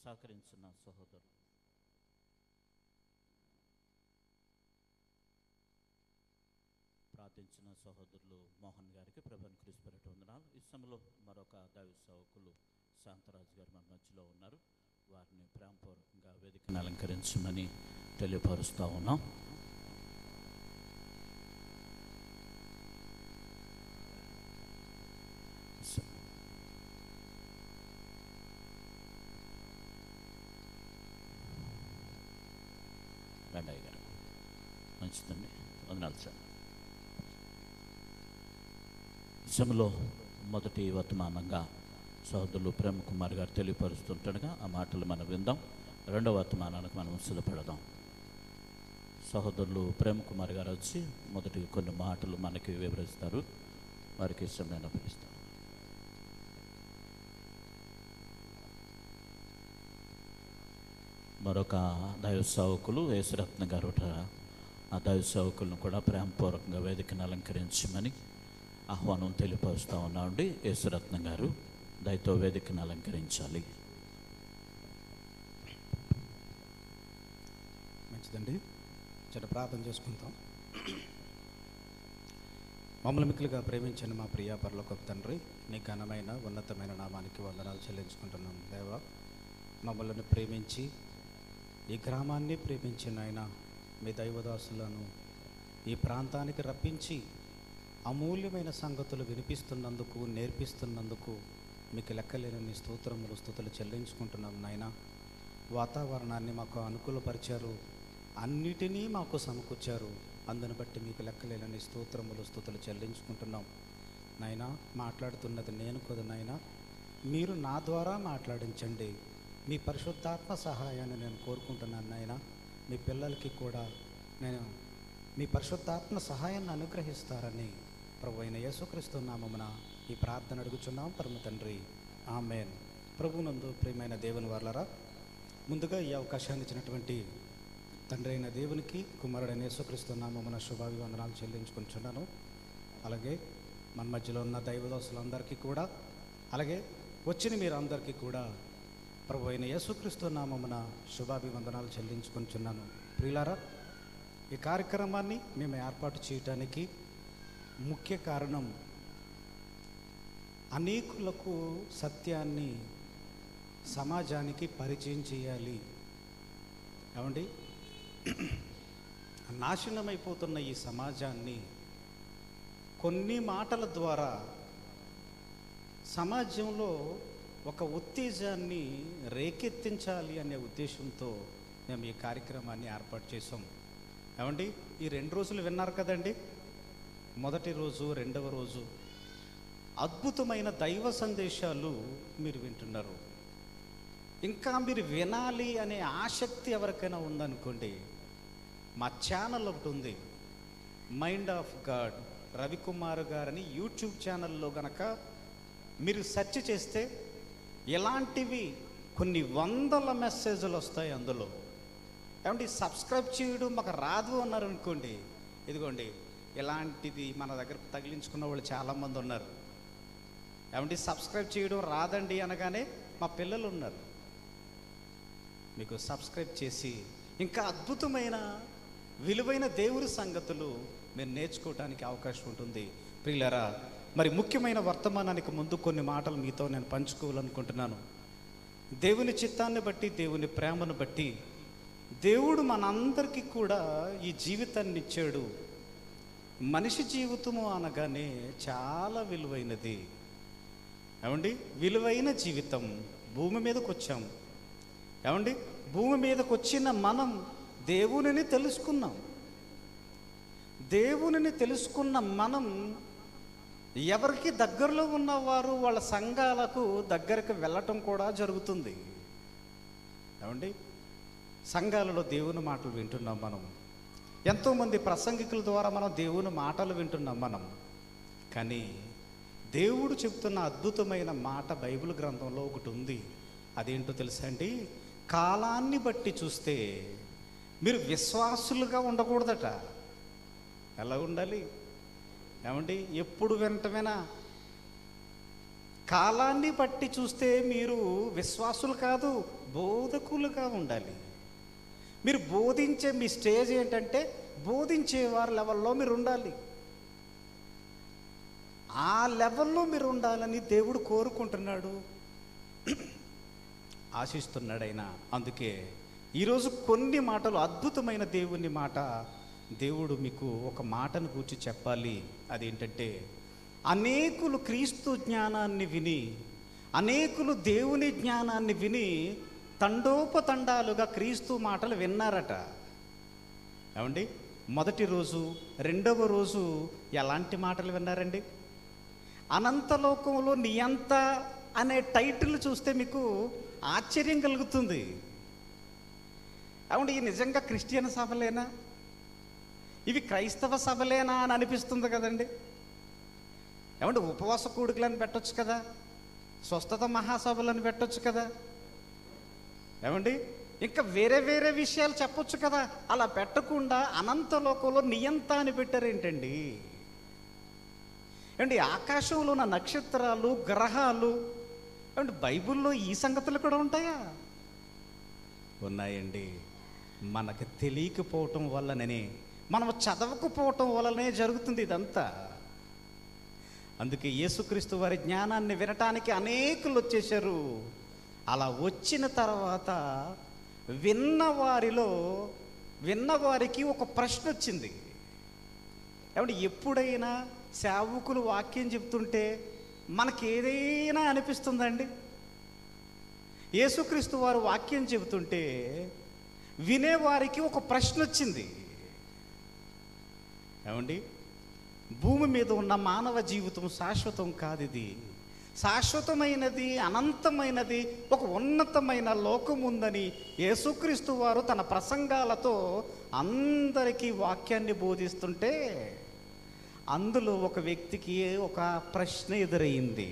సహకరించిన సహోదరు ప్రార్థించిన సహోదరులు మోహన్ గారికి ప్రభుని క్రీస్తుపేరట వందనాలు. ఈ సమయంలో మరొక దైవ సేవకులు శాంతరాజు గారు మన మధ్యలో ఉన్నారు. వారిని ప్రేమపూర్వకంగా వేదికను అలంకరించమని తెలియపరుస్తూ ఉన్నాం. రండయ్య గారు, మంచిదండి, వందనాలు సార్. సమయంలో మొదటి వర్తమానంగా సహోదరులు ప్రేమ కుమార్ గారు తెలియపరుస్తుండగా ఆ మాటలు మనం విందాం. రెండవ వర్తమానానికి మనం సిద్ధపడదాం. సహోదరులు ప్రేమ కుమార్ గారు వచ్చి మొదటి కొన్ని మాటలు మనకి వివరిస్తారు. వారికి సమయాన్ని అప్పగిస్తారు. మరొక దైవ సేవకులు యేసురత్న గారు, ఆ దైవ సేవకులను కూడా ప్రేమపూర్వకంగా వేదికను అలంకరించమని ఆహ్వానం తెలియపరుస్తూ ఉన్నామండి. యేసురత్న గారు దయతో వేదికను అలంకరించాలి. మంచిదండి, చిన్న ప్రార్థన చేసుకుంటాం. మమ్మల్ని మిక్కులుగా ప్రేమించిన మా ప్రియ పరలోకపు తండ్రి, నీ ఘనమైన ఉన్నతమైన నామానికి వందనాలు చెల్లించుకుంటున్నాం. దేవా, మమ్మల్ని ప్రేమించి ఈ గ్రామాన్ని ప్రేమించిన ఆయన మీ దైవదాసులను ఈ ప్రాంతానికి రప్పించి అమూల్యమైన సంగతులు వినిపిస్తున్నందుకు, నేర్పిస్తున్నందుకు మీకు లెక్కలేని స్తుతులు చెల్లించుకుంటున్నాం. నాయన, వాతావరణాన్ని మాకు అనుకూలపరిచారు, అన్నిటినీ మాకు సమకూర్చారు. అందును బట్టి మీకు లెక్కలేని స్తుతులు చెల్లించుకుంటున్నాం. నాయన, మాట్లాడుతున్నది నేను కదా నాయన, మీరు నా ద్వారా మాట్లాడించండి. మీ పరిశుద్ధాత్మ సహాయాన్ని నేను కోరుకుంటున్నాను నాయన. మీ పిల్లలకి కూడా నేను మీ పరిశుద్ధాత్మ సహాయాన్ని అనుగ్రహిస్తారని ప్రభు అయిన యేసుక్రీస్తు నామమున ఈ ప్రార్థన అడుగుచున్నాం పరమ తండ్రి, ఆమేన్. ప్రభునందు ప్రియమైన దేవుని వారలారా, ముందుగా ఈ అవకాశాన్ని ఇచ్చినటువంటి తండ్రి అయిన దేవునికి, కుమారుడైన యేసుక్రీస్తు నామమున శుభాభివందనాలు చెల్లించుకుంటున్నాను. అలాగే మన మధ్యలో ఉన్న దైవదాసులందరికీ కూడా, అలాగే వచ్చిన మీరందరికీ కూడా ప్రభు అయిన యేసుక్రీస్తు నామమున శుభాభివందనాలు చెల్లించుకుంటున్నాను. ప్రియులారా, ఈ కార్యక్రమాన్ని మేము ఏర్పాటు చేయటానికి ముఖ్య కారణం అనేకులకు సత్యాన్ని సమాజానికి పరిచయం చేయాలి. ఏమండి, నాశనమైపోతున్న ఈ సమాజాన్ని కొన్ని మాటల ద్వారా సమాజంలో ఒక ఉత్తేజాన్ని రేకెత్తించాలి అనే ఉద్దేశంతో మేము ఈ కార్యక్రమాన్ని ఏర్పాటు చేసాం. ఏమండి, ఈ 2 రోజులు విన్నారు కదండి. మొదటి రోజు, రెండవ రోజు అద్భుతమైన దైవ సందేశాలు మీరు వింటున్నారు. ఇంకా మీరు వినాలి అనే ఆసక్తి ఎవరికైనా ఉందనుకోండి, మా ఛానల్ ఒకటి ఉంది, మైండ్ ఆఫ్ గాడ్ రవికుమార్ గారని యూట్యూబ్ ఛానల్లో గనక మీరు సెర్చ్ చేస్తే ఇలాంటివి కొన్ని వందల మెసేజ్లు వస్తాయి అందులో. ఏమంటే సబ్స్క్రైబ్ చేయడం మాకు రాదు అన్నారు అనుకోండి, ఇదిగోండి ఇలాంటిది మన దగ్గర తగిలించుకున్న వాళ్ళు చాలామంది ఉన్నారు. ఏమంటే సబ్స్క్రైబ్ చేయడం రాదండి అనగానే మా పిల్లలు ఉన్నారు. మీకు సబ్స్క్రైబ్ చేసి ఇంకా అద్భుతమైన విలువైన దేవుడి సంగతులు మీరు నేర్చుకోవడానికి అవకాశం ఉంటుంది. ప్రియులారా, మరి ముఖ్యమైన వర్తమానానికి ముందు కొన్ని మాటలు మీతో నేను పంచుకోవాలనుకుంటున్నాను. దేవుని చిత్తాన్ని బట్టి, దేవుని ప్రేమను బట్టి దేవుడు మనందరికీ కూడా ఈ జీవితాన్ని ఇచ్చాడు. మనిషి జీవితము అనగానే చాలా విలువైనది. ఏమండి, విలువైన జీవితం. భూమి మీదకి వచ్చాం. ఏమండి, భూమి మీదకి వచ్చిన మనం దేవునిని తెలుసుకున్నాం. దేవునిని తెలుసుకున్న మనం ఎవరికి దగ్గరలో ఉన్నవారు వాళ్ళ సంఘాలకు దగ్గరికి వెళ్ళటం కూడా జరుగుతుంది. ఏమండి, సంఘాలలో దేవుని మాటలు వింటున్నాం మనం. ఎంతోమంది ప్రసంగికుల ద్వారా మనం దేవుని మాటలు వింటున్నాం మనం. కానీ దేవుడు చెప్తున్న అద్భుతమైన మాట బైబిల్ గ్రంథంలో ఒకటి ఉంది. అదేంటో తెలుసా అండి? కాలాన్ని బట్టి చూస్తే మీరు విశ్వాసులుగా ఉండకూడదట. ఎలా ఉండాలి? ఏమండి, ఎప్పుడు వెంటనేనా కాలాన్ని బట్టి చూస్తే మీరు విశ్వాసులు కాదు, బోధకులుగా ఉండాలి. మీరు బోధించే మీ స్టేజ్ ఏంటంటే బోధించేవారి లెవెల్లో మీరు ఉండాలి. ఆ లెవెల్లో మీరు ఉండాలని దేవుడు కోరుకుంటున్నాడు, ఆశిస్తున్నాడు ఆయన. అందుకే ఈరోజు కొన్ని మాటలు, అద్భుతమైన దేవుని మాట, దేవుడు మీకు ఒక మాటను గురించి చెప్పాలి. అదేంటంటే, అనేకులు క్రీస్తు జ్ఞానాన్ని విని, అనేకులు దేవుని జ్ఞానాన్ని విని తండోపతండాలుగా క్రీస్తు మాటలు విన్నారట. ఏమండి, మొదటి రోజు, రెండవ రోజు ఎలాంటి మాటలు విన్నారండి? అనంతలోకంలో నియంత అనే టైటిల్ చూస్తే మీకు ఆశ్చర్యం కలుగుతుంది. ఏమండి, ఈ నిజంగా క్రిస్టియన్ సభలేనా? ఇవి క్రైస్తవ సభలేనా అని అనిపిస్తుంది కదండి. ఏమంటే ఉపవాస కూడికలను పెట్టొచ్చు కదా, స్వస్థత మహాసభలను పెట్టొచ్చు కదా, ఏమండి ఇంకా వేరే వేరే విషయాలు చెప్పొచ్చు కదా. అలా పెట్టకుండా అనంతలోకంలో నియంత అని పెట్టారేంటండి? ఏమండి, ఆకాశంలో ఉన్న నక్షత్రాలు, గ్రహాలు, ఏమంటే బైబిల్లో ఈ సంగతులు కూడా ఉంటాయా? ఉన్నాయండి. మనకు తెలియకపోవటం వల్లనే, మనం చదవకపోవటం వల్లనే జరుగుతుంది ఇదంతా. అందుకే యేసుక్రీస్తు వారి జ్ఞానాన్ని వినటానికి అనేకులు వచ్చేసారు. అలా వచ్చిన తర్వాత విన్నవారికి ఒక ప్రశ్న వచ్చింది. ఏమంటే ఎప్పుడైనా సేవకులు వాక్యం చెప్తుంటే మనకి ఏదైనా అనిపిస్తుందండి? యేసుక్రీస్తు వారు వాక్యం చెబుతుంటే వినేవారికి ఒక ప్రశ్న వచ్చింది. ఏమండి, భూమి మీద ఉన్న మానవ జీవితం శాశ్వతం కాదు. ఇది శాశ్వతమైనది, అనంతమైనది, ఒక ఉన్నతమైన లోకం ఉందని యేసుక్రీస్తు వారు తన ప్రసంగాలతో అందరికీ వాక్యాన్ని బోధిస్తుంటే అందులో ఒక వ్యక్తికి ఒక ప్రశ్న ఎదురయ్యింది.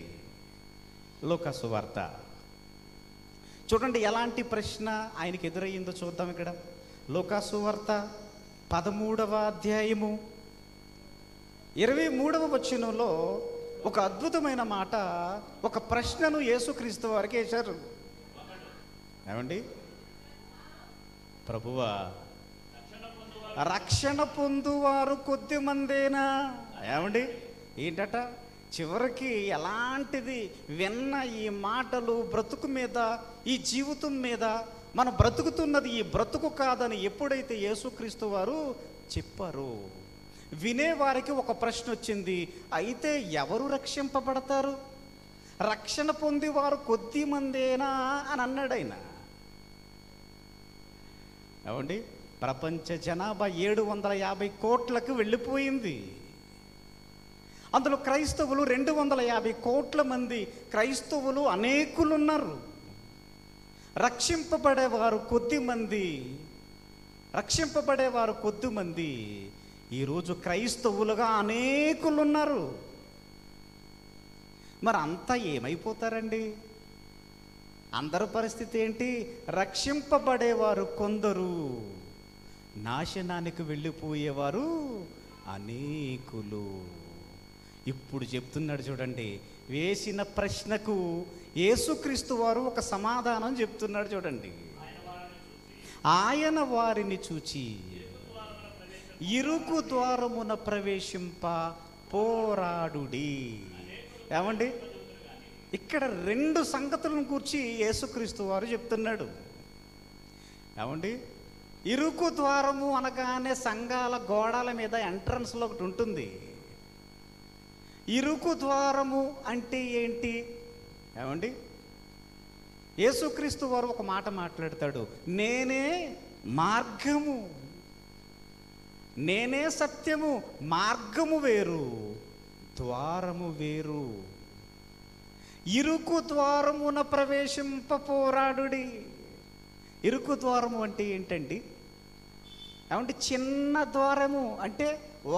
లూకా సువార్త చూడండి, ఎలాంటి ప్రశ్న ఆయనకి ఎదురయ్యిందో చూద్దాం. ఇక్కడ లూకా సువార్త 13వ అధ్యాయము 23వ వచనంలో ఒక అద్భుతమైన మాట, ఒక ప్రశ్నను యేసుక్రీస్తు వారికి వేశారు. ఏమండి, ప్రభువా, రక్షణ పొందువారు కొద్ది మందేనా? ఏమండి, ఏంటట? చివరికి ఎలాంటిది విన్న ఈ మాటలు బ్రతుకు మీద, ఈ జీవితం మీద, మనం బ్రతుకుతున్నది ఈ బ్రతుకు కాదని ఎప్పుడైతే యేసుక్రీస్తు వారు చెప్పారు, వినేవారికి ఒక ప్రశ్న వచ్చింది. అయితే ఎవరు రక్షింపబడతారు? రక్షణ పొందేవారు కొద్ది మందేనా అని అన్నాడు ఆయన. ఏమండి, ప్రపంచ జనాభా 750 కోట్లకు వెళ్ళిపోయింది. అందులో క్రైస్తవులు 250 కోట్ల మంది క్రైస్తవులు అనేకులు ఉన్నారు. రక్షింపబడేవారు కొద్ది మంది. ఈరోజు క్రైస్తవులుగా అనేకులు ఉన్నారు. మరి అంతా ఏమైపోతారండి? అందరి పరిస్థితి ఏంటి? రక్షింపబడేవారు కొందరు, నాశనానికి వెళ్ళిపోయేవారు అనేకులు. ఇప్పుడు చెప్తున్నాడు చూడండి, వేసిన ప్రశ్నకు యేసుక్రీస్తు వారు ఒక సమాధానం చెప్తున్నాడు చూడండి. ఆయన వారిని చూచి ఇరుకు ద్వారమున ప్రవేశింప పోరాడుడి. ఏమండి, ఇక్కడ 2 సంగతులను గురించి యేసుక్రీస్తు వారు చెప్తున్నాడు. ఏమండి, ఇరుకు ద్వారము అనగానే సంఘాల గోడల మీద ఎంట్రన్స్లో ఒకటి ఉంటుంది. ఇరుకు ద్వారము అంటే ఏంటి? ఏమండి, యేసుక్రీస్తు వారు ఒక మాట మాట్లాడతాడు, నేనే మార్గము, నేనే సత్యము, మార్గము వేరు, ద్వారము వేరు. ఇరుకు ద్వారమున ప్రవేశింప పోరాడుడి. ఇరుకు ద్వారము అంటే ఏంటండి? ఏమంటే చిన్న ద్వారము అంటే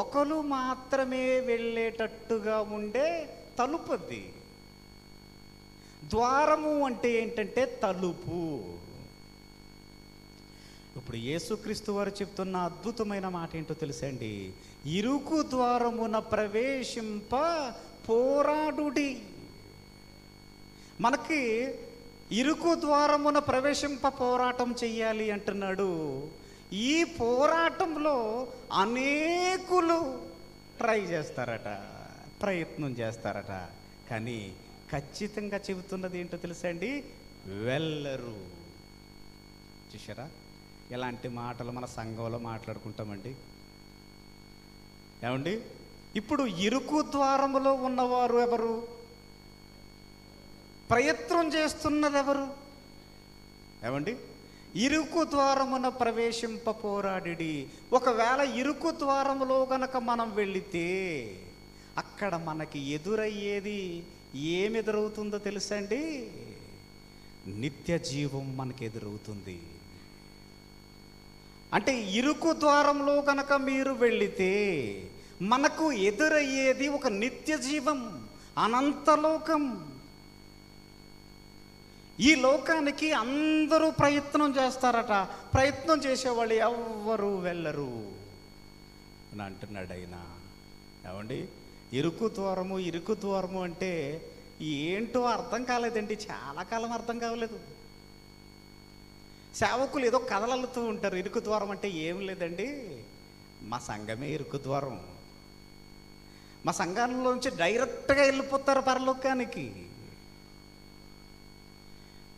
ఒకరు మాత్రమే వెళ్ళేటట్టుగా ఉండే తలుపుది. ద్వారము అంటే ఏంటంటే తలుపు. ఇప్పుడు యేసుక్రీస్తు వారు చెప్తున్న అద్భుతమైన మాట ఏంటో తెలుసా అండి? ఇరుకు ద్వారమున ప్రవేశింప పోరాడుడి. మనకి ఇరుకు ద్వారమున ప్రవేశింప పోరాటం చెయ్యాలి అంటున్నాడు. ఈ పోరాటంలో అనేకులు ట్రై చేస్తారట, ప్రయత్నం చేస్తారట. కానీ ఖచ్చితంగా చెబుతున్నది ఏంటో తెలుసా అండి? వెళ్ళరు. చూసారా, ఇలాంటి మాటలు మన సంఘంలో మాట్లాడుకుంటామండి. ఏమండి, ఇప్పుడు ఇరుకు ద్వారములో ఉన్నవారు ఎవరు? ప్రయత్నం చేస్తున్నది ఎవరు? ఏమండి, ఇరుకు ద్వారమున ప్రవేశింప పోరాడిడి. ఒకవేళ ఇరుకు ద్వారములో గనక మనం వెళితే అక్కడ మనకి ఎదురయ్యేది ఏమి ఎదురవుతుందో తెలుసా అండి? నిత్య జీవం మనకి ఎదురవుతుంది. అంటే ఇరుకు ద్వారంలో గనక మీరు వెళితే మనకు ఎదురయ్యేది ఒక నిత్య జీవం, అనంతలోకం. ఈ లోకానికి అందరూ ప్రయత్నం చేస్తారట, ప్రయత్నం చేసేవాళ్ళు ఎవ్వరూ వెళ్ళరు అని అంటున్నాడు ఆయన. ఏమండి, ఇరుకు ద్వారము అంటే ఏంటో అర్థం కాలేదండి. చాలా కాలం అర్థం కావలేదు. సేవకులు ఏదో కథలలుతూ ఉంటారు. ఇరుకు ద్వారం అంటే ఏం లేదండి, మా సంఘమే ఇరుకు ద్వారం. మా సంఘంలోంచి డైరెక్ట్గా వెళ్ళిపోతారు పరలోకానికి.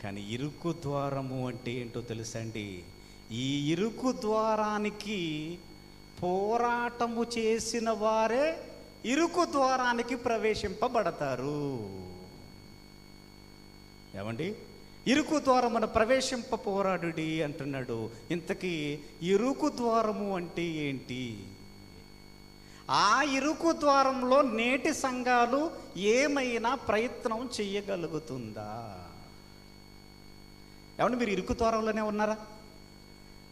కానీ ఇరుకు ద్వారము అంటే ఏంటో తెలుసా అండి? ఈ ఇరుకు ద్వారానికి పోరాటము చేసిన వారే ఇరుకు ద్వారానికి ప్రవేశింపబడతారు. ఏమండి, ఇరుకు ద్వారమున ప్రవేశింప పోరాడుడి అంటున్నాడు. ఇంతకీ ఇరుకు ద్వారము అంటే ఏంటి? ఆ ఇరుకు ద్వారంలో నేటి సంఘాలు ఏమైనా ప్రయత్నం చెయ్యగలుగుతుందా? ఏమండి, మీరు ఇరుకు ద్వారంలోనే ఉన్నారా?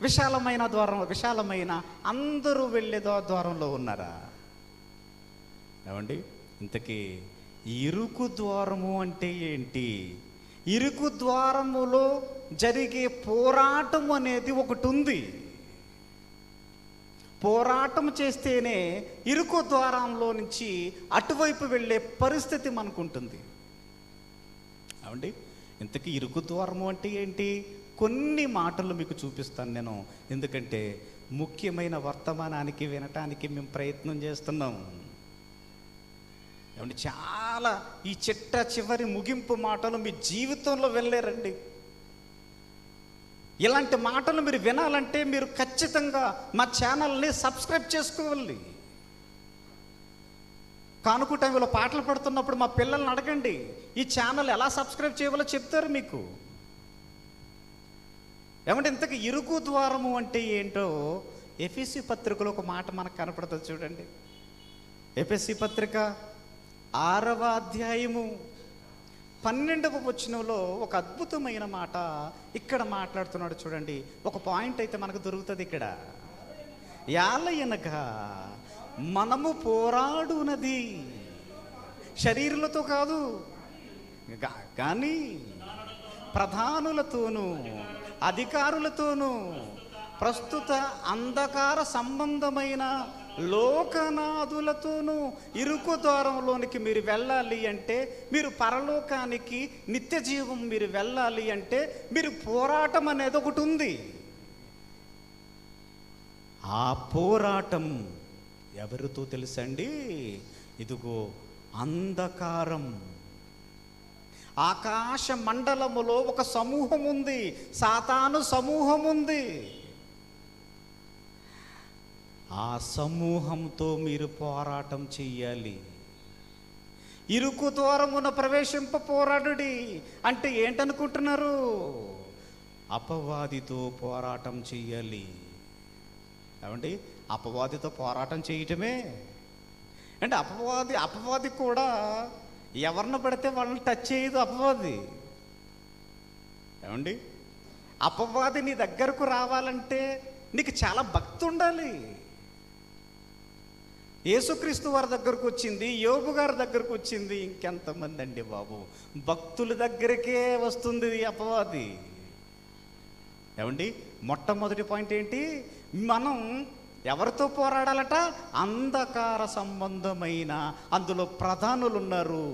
విశాలమైన ద్వారం, విశాలమైన అందరూ వెళ్ళే ద్వారంలో ఉన్నారా? ఏమండి, ఇంతకీ ఇరుకు ద్వారము అంటే ఏంటి? ఇరుకు ద్వారములో జరిగే పోరాటం అనేది ఒకటి ఉంది. పోరాటం చేస్తేనే ఇరుకు ద్వారంలో నుంచి అటువైపు వెళ్ళే పరిస్థితి మనకుంటుంది. ఏమండి, ఇంతకీ ఇరుకు ద్వారము అంటే ఏంటి? కొన్ని మాటలు మీకు చూపిస్తాను నేను, ఎందుకంటే ముఖ్యమైన వర్తమానానికి వినటానికి మేము ప్రయత్నం చేస్తున్నాం. ఏమంటే చాలా ఈ చిట్ట చివరి ముగింపు మాటలు మీ జీవితంలో వెళ్ళారండి. ఇలాంటి మాటలు మీరు వినాలంటే మీరు ఖచ్చితంగా మా ఛానల్ని సబ్స్క్రైబ్ చేసుకోవాలి. కానుక టైంలో పాటలు పడుతున్నప్పుడు మా పిల్లల్ని అడగండి, ఈ ఛానల్ ఎలా సబ్స్క్రైబ్ చేయాలో చెప్తారు మీకు. ఏమంటే ఇంతకు ఇరుకు ద్వారము అంటే ఏంటో ఎఫెసీ పత్రికలో ఒక మాట మనకు కనపడుతుంది చూడండి. ఎఫెసీ పత్రిక 6వ అధ్యాయము 12వ వచనంలో ఒక అద్భుతమైన మాట ఇక్కడ మాట్లాడుతున్నాడు చూడండి. ఒక పాయింట్ అయితే మనకు దొరుకుతుంది ఇక్కడ. యాలయనగా మనము పోరాడునది శరీరులతో కాదు, కానీ ప్రధానులతోనూ అధికారులతోనూ ప్రస్తుత అంధకార సంబంధమైన లోకనాథులతోనూ ఇరుకు ద్వారంలోనికి మీరు వెళ్ళాలి అంటే, మీరు పరలోకానికి నిత్య జీవం మీరు వెళ్ళాలి అంటే మీరు పోరాటం అనేది ఒకటి ఉంది. ఆ పోరాటం ఎవరితో తెలుసండి? ఇదిగో అంధకారం, ఆకాశ మండలములో ఒక సమూహం ఉంది, సాతాను సమూహం ఉంది. ఆ సమూహంతో మీరు పోరాటం చెయ్యాలి. ఇరుకు ద్వారమున ప్రవేశింప పోరాడుడి అంటే ఏంటనుకుంటున్నారు? అపవాదితో పోరాటం చెయ్యాలి. ఏమండి, అపవాదితో పోరాటం చేయటమే అంటే అపవాది కూడా ఎవరిని పడితే వాళ్ళని టచ్ చేయదు అపవాది. ఏమండి, అపవాది నీ దగ్గరకు రావాలంటే నీకు చాలా భక్తి ఉండాలి. యేసుక్రీస్తు వారి దగ్గరకు వచ్చింది, యోబు గారి దగ్గరకు వచ్చింది, ఇంకెంతమంది అండి బాబు, భక్తుల దగ్గరికే వస్తుంది అపవాది. ఏమండి, మొట్టమొదటి పాయింట్ ఏంటి? మనం ఎవరితో పోరాడాలట? అంధకార సంబంధమైన, అందులో ప్రధానులు ఉన్నారు,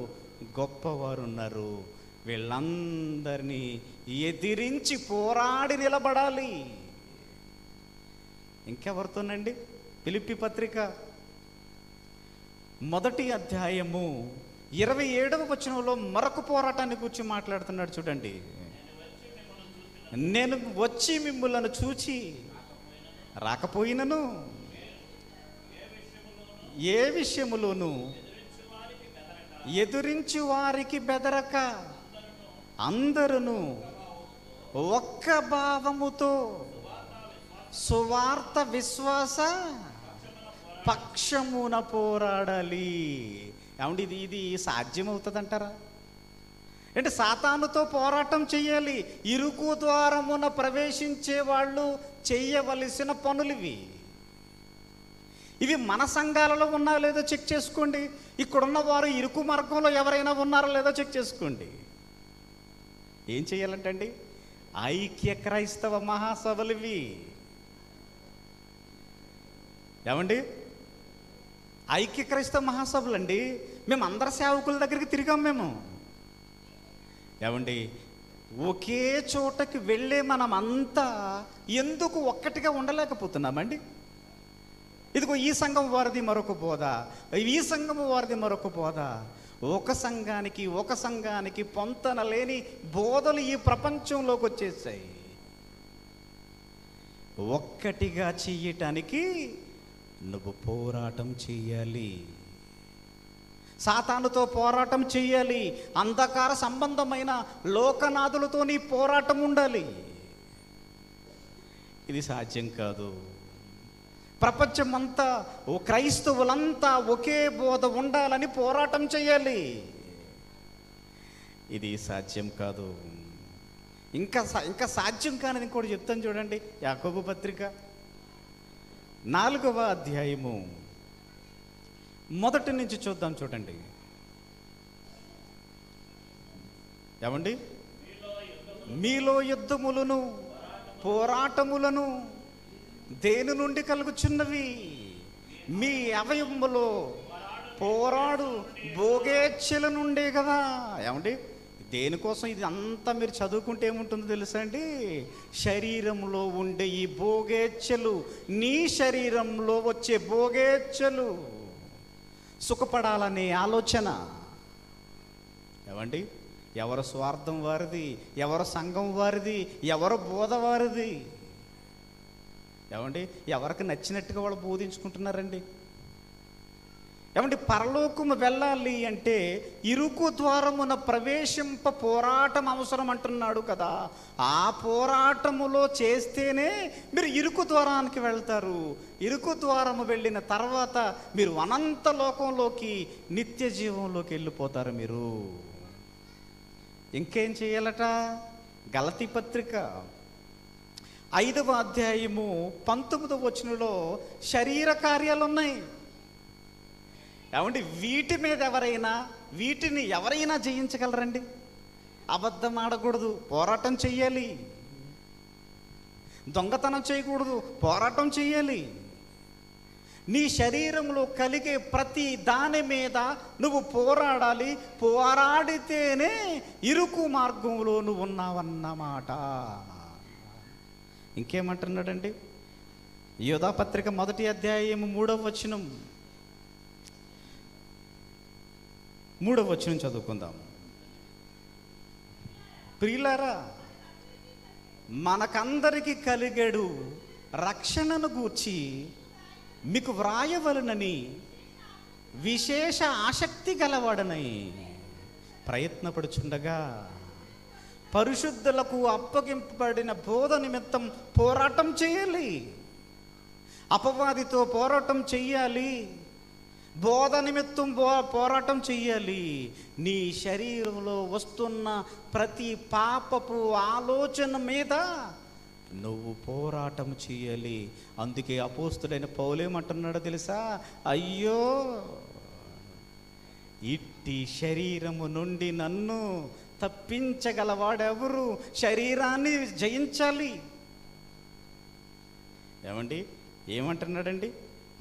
గొప్పవారు ఉన్నారు, వీళ్ళందరినీ ఎదిరించి పోరాడి నిలబడాలి. ఇంకెవరితోనండి? ఫిలిప్పీ పత్రిక 1వ అధ్యాయము 27వ వచనంలో మరొక పోరాటాన్ని గురించి మాట్లాడుతున్నాడు చూడండి. నేను వచ్చి మిమ్ములను చూచి రాకపోయినను ఏ విషయములోనూ ఎదురించి వారికి బెదరక అందరును ఒక్క భావముతో సువార్త విశ్వాస పక్షమున పోరాడాలి. ఏమండి, ఇది సాధ్యమవుతుందంటారా? అంటే సాతానుతో పోరాటం చెయ్యాలి. ఇరుకు ద్వారమున ప్రవేశించే వాళ్ళు చెయ్యవలసిన పనులు ఇవి మన సంఘాలలో ఉన్నా లేదో చెక్ చేసుకోండి. ఇక్కడున్న వారు ఇరుకు మార్గంలో ఎవరైనా ఉన్నారో లేదో చెక్ చేసుకోండి. ఏం చెయ్యాలంటండి? ఐక్య క్రైస్తవ మహాసభలు ఏమండి? ఐక్య క్రైస్తవ మహాసభలు అండి. మేము అందరి సేవకుల దగ్గరికి తిరిగాం. మేము ఏమండి, ఒకే చోటకి వెళ్ళే మనం అంతా ఎందుకు ఒక్కటిగా ఉండలేకపోతున్నామండి? ఇదిగో ఈ సంఘం వారిది మరొక బోధ, ఈ సంఘము వారిది మరొక బోధ. ఒక సంఘానికి పొంతన లేని బోధలు ఈ ప్రపంచంలోకి వచ్చేసాయి. ఒక్కటిగా చెయ్యటానికి నువ్వు పోరాటం చెయ్యాలి. సాతానుతో పోరాటం చెయ్యాలి. అంధకార సంబంధమైన లోకనాథులతో నీ పోరాటం ఉండాలి. ఇది సాధ్యం కాదు. ప్రపంచమంతా క్రైస్తవులంతా ఒకే బోధ ఉండాలని పోరాటం చేయాలి. ఇది సాధ్యం కాదు. ఇంకా సాధ్యం కానిది ఇంకోటి చెప్తాను చూడండి. యాకోబు పత్రిక 4వ అధ్యాయము 1 నుంచి చూద్దాం చూడండి. ఏమండి, మీలో యుద్ధములను పోరాటములను దేని నుండి కలుగుచున్నవి? మీ అవయవములో పోరాడు భోగేచ్ఛల నుండే కదా. ఏమండి, దేనికోసం ఇది అంతా మీరు చదువుకుంటే ఏముంటుందో తెలుసా అండి? శరీరంలో ఉండే ఈ భోగేచ్ఛలు, నీ శరీరంలో వచ్చే భోగేచ్ఛలు, సుఖపడాలనే ఆలోచన. ఏమండి, ఎవరు స్వార్థం వారిది, ఎవరు సంఘం వారిది, ఎవరు బోధ వారిది? ఏమండి, ఎవరికి నచ్చినట్టుగా వాళ్ళు బోధించుకుంటున్నారండి. ఏమండి, పరలోకము వెళ్ళాలి అంటే ఇరుకు ద్వారమున ప్రవేశింప పోరాటం అవసరం అంటున్నాడు కదా. ఆ పోరాటములో చేస్తేనే మీరు ఇరుకు ద్వారానికి వెళ్తారు. ఇరుకు ద్వారము వెళ్ళిన తర్వాత మీరు అనంత లోకంలోకి, నిత్య జీవంలోకి వెళ్ళిపోతారు. మీరు ఇంకేం చేయాలట? గలతీ పత్రిక 5వ అధ్యాయము 19వ వచనంలో శరీర కార్యాలు ఉన్నాయి. ఏమండి, వీటిని ఎవరైనా జయించగలరండి? అబద్ధం ఆడకూడదు, పోరాటం చెయ్యాలి. దొంగతనం చేయకూడదు, పోరాటం చెయ్యాలి. నీ శరీరంలో కలిగే ప్రతి దాని మీద నువ్వు పోరాడాలి. పోరాడితేనే ఇరుకు మార్గంలో నువ్వు ఉన్నావన్నమాట. ఇంకేమంటున్నాడండి? యోధా పత్రిక 1వ అధ్యాయం 3వ వచనం, 3వ వచనం చదువుకుందాం. ప్రియులారా, మనకందరికి కలిగేడు రక్షణను గూర్చి మీకు వ్రాయవలనని విశేష ఆసక్తి గలవాడనై ప్రయత్నపడుచుండగా పరిశుద్ధులకు అప్పగింపబడిన బోధ నిమిత్తం పోరాటం చేయాలి. అపవాదితో పోరాటం చెయ్యాలి. బోధ నిమిత్తం పోరాటం చెయ్యాలి. నీ శరీరంలో వస్తున్న ప్రతి పాపపు ఆలోచన మీద నువ్వు పోరాటం చెయ్యాలి. అందుకే అపోస్తుడైన పౌలేమంటున్నాడో తెలుసా? అయ్యో, ఇట్టి శరీరము నుండి నన్ను తప్పించగలవాడెవరు? శరీరాన్ని జయించాలి. ఏమండి, ఏమంటున్నాడండి?